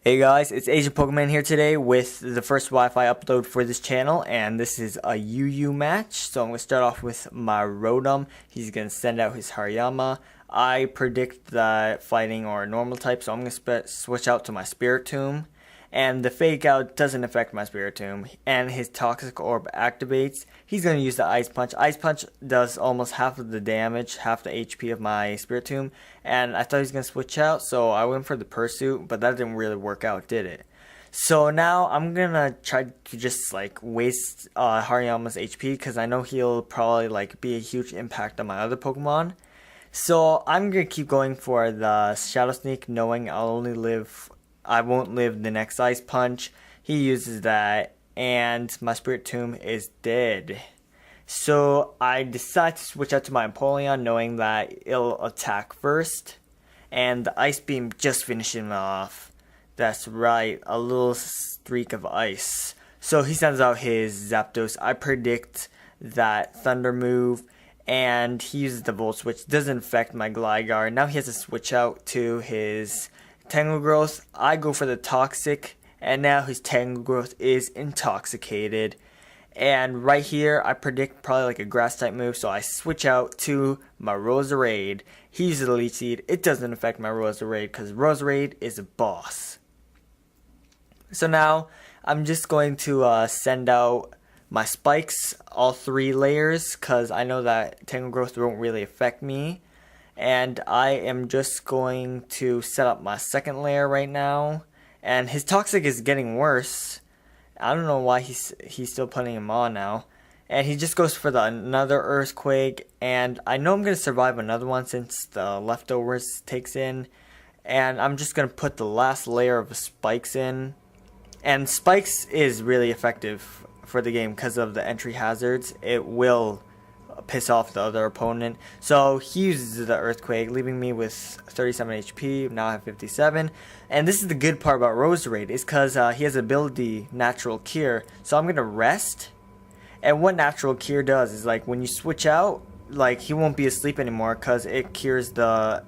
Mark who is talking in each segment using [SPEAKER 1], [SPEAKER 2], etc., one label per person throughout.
[SPEAKER 1] Hey guys, it's Asian Pokemon here today with the first Wi-Fi upload for this channel, and this is a UU match. So I'm going to start off with my Rotom. He's going to send out his Hariyama. I predict that fighting or normal type, so I'm going to switch out to my Spiritomb. And the fake out doesn't affect my Spiritomb, and his Toxic Orb activates. He's going to use the Ice Punch. Ice Punch does almost half of the damage, half the HP of my Spiritomb, and I thought he was going to switch out, so I went for the Pursuit, but that didn't really work out, did it? So now I'm going to try to just waste Hariyama's HP, because I know he'll probably be a huge impact on my other Pokemon. So I'm going to keep going for the Shadow Sneak, knowing I won't live the next Ice Punch. He uses that, and my Spiritomb is dead. So I decide to switch out to my Empoleon, knowing that it'll attack first, and the Ice Beam just finished him off. That's right, a little streak of ice. So he sends out his Zapdos. I predict that Thunder move, and he uses the Volt Switch. Doesn't affect my Gligar. Now he has to switch out to his Tangle Growth. I go for the Toxic, and now his Tangle Growth is intoxicated. And right here, I predict probably a Grass type move, so I switch out to my Roserade. He uses the Leech Seed. It doesn't affect my Roserade because Roserade is a boss. So now I'm just going to send out my Spikes, all 3 layers, because I know that Tangle Growth won't really affect me. And I am just going to set up my second layer right now. And his Toxic is getting worse. I don't know why he's still putting him on now. And he just goes for another Earthquake. And I know I'm going to survive another one since the leftovers takes in. And I'm just going to put the last layer of Spikes in. And Spikes is really effective for the game because of the entry hazards. It will piss off the other opponent. So he uses the Earthquake, leaving me with 37 HP. Now I have 57. And this is the good part about Roserade, is because he has ability Natural Cure. So I'm going to rest. And what Natural Cure does is when you switch out, he won't be asleep anymore because it cures the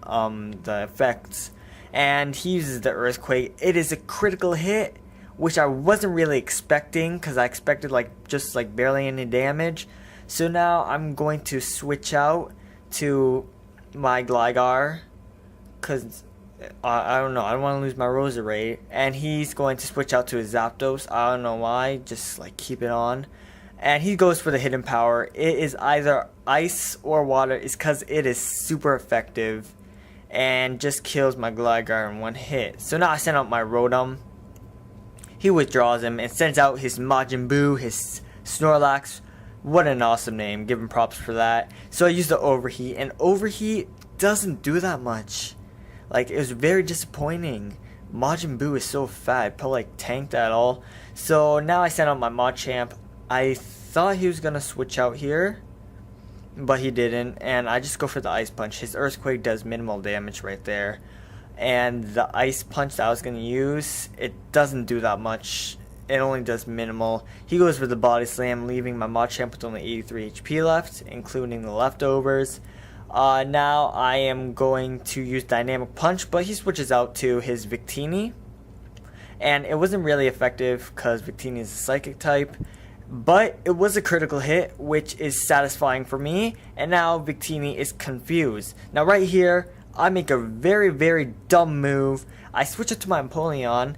[SPEAKER 1] effects. And he uses the Earthquake. It is a critical hit, which I wasn't really expecting, because I expected just barely any damage. So now I'm going to switch out to my Gligar, because I don't know, I don't want to lose my Roserade. And he's going to switch out to his Zapdos. I don't know why, just keep it on. And he goes for the Hidden Power. It is either Ice or Water. It's because it is super effective and just kills my Gligar in one hit. So now I send out my Rotom. He withdraws him and sends out his Majin Buu, his Snorlax. What an awesome name. Give him props for that. So I used the Overheat, and Overheat doesn't do that much. It was very disappointing. Majin Buu is so fat. It probably tanked at all. So now I sent out my Machamp. I thought he was going to switch out here, but he didn't. And I just go for the Ice Punch. His Earthquake does minimal damage right there. And the Ice Punch that I was going to use, it doesn't do that much. It only does minimal. He goes for the Body Slam, leaving my Machamp with only 83 HP left, including the leftovers. Now I am going to use Dynamic Punch, but he switches out to his Victini. And it wasn't really effective because Victini is a Psychic type. But it was a critical hit, which is satisfying for me. And now Victini is confused. Now right here, I make a very, very dumb move. I switch it to my Empoleon.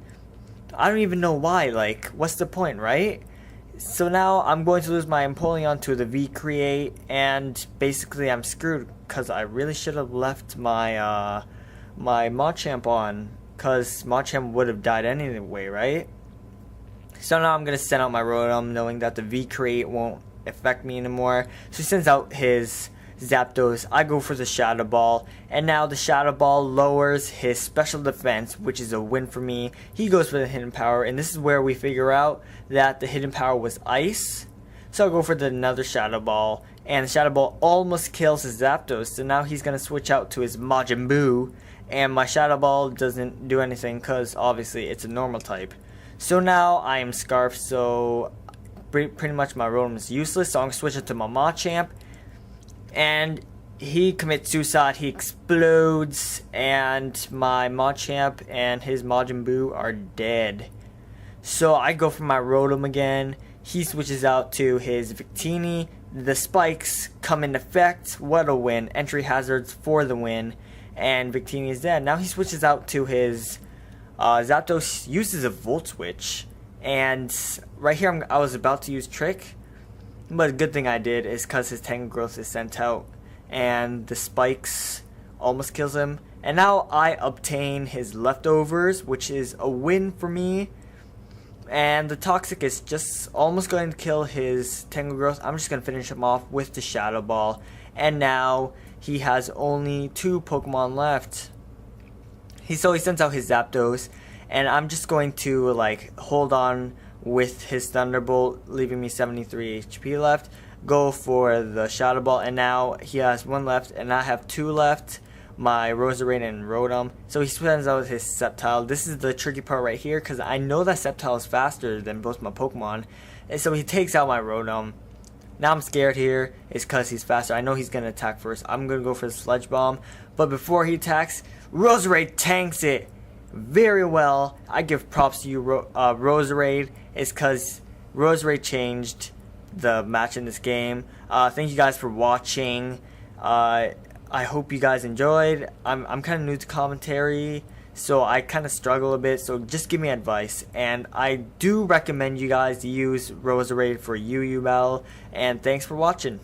[SPEAKER 1] I don't even know why, what's the point, right? So now I'm going to lose my Empoleon to the V-Create, and basically I'm screwed, because I really should have left my my Machamp on, because Machamp would have died anyway, right? So now I'm going to send out my Rotom, knowing that the V-Create won't affect me anymore. So he sends out his Zapdos. I go for the Shadow Ball, and now the Shadow Ball lowers his special defense, which is a win for me. He goes for the Hidden Power, and this is where we figure out that the Hidden Power was Ice. So I go for another Shadow Ball, and the Shadow Ball almost kills his Zapdos. So now he's going to switch out to his Majin Buu, and my Shadow Ball doesn't do anything because obviously it's a normal type. So now I am Scarfed, so pretty much my Rotom is useless. So I'm going to switch it to my Machamp. And he commits suicide, he explodes, and my Machamp and his Majin Buu are dead. So I go for my Rotom again. He switches out to his Victini. The spikes come in effect. What a win. Entry hazards for the win. And Victini is dead. Now he switches out to his Zapdos, uses a Volt Switch. And right here I was about to use Trick. But a good thing I did is because his Tangle Growth is sent out. And the spikes almost kills him. And now I obtain his leftovers, which is a win for me. And the Toxic is just almost going to kill his Tangle Growth. I'm just going to finish him off with the Shadow Ball. And now he has only 2 Pokemon left. So he sends out his Zapdos. And I'm just going to like hold on with his Thunderbolt, leaving me 73 HP left. Go for the Shadow Ball. And now he has 1 left. And I have 2 left. My Roserade and Rotom. So he sends out his Sceptile. This is the tricky part right here because I know that Sceptile is faster than both my Pokemon. And so he takes out my Rotom. Now I'm scared here. It's because he's faster. I know he's going to attack first. I'm going to go for the Sludge Bomb. But before he attacks, Roserade tanks it very well. I give props to you, Roserade. It's because Roserade changed the match in this game. Thank you guys for watching. I hope you guys enjoyed. I'm kind of new to commentary, so I kind of struggle a bit, so just give me advice. And I do recommend you guys to use Roserade for UU battle, and thanks for watching.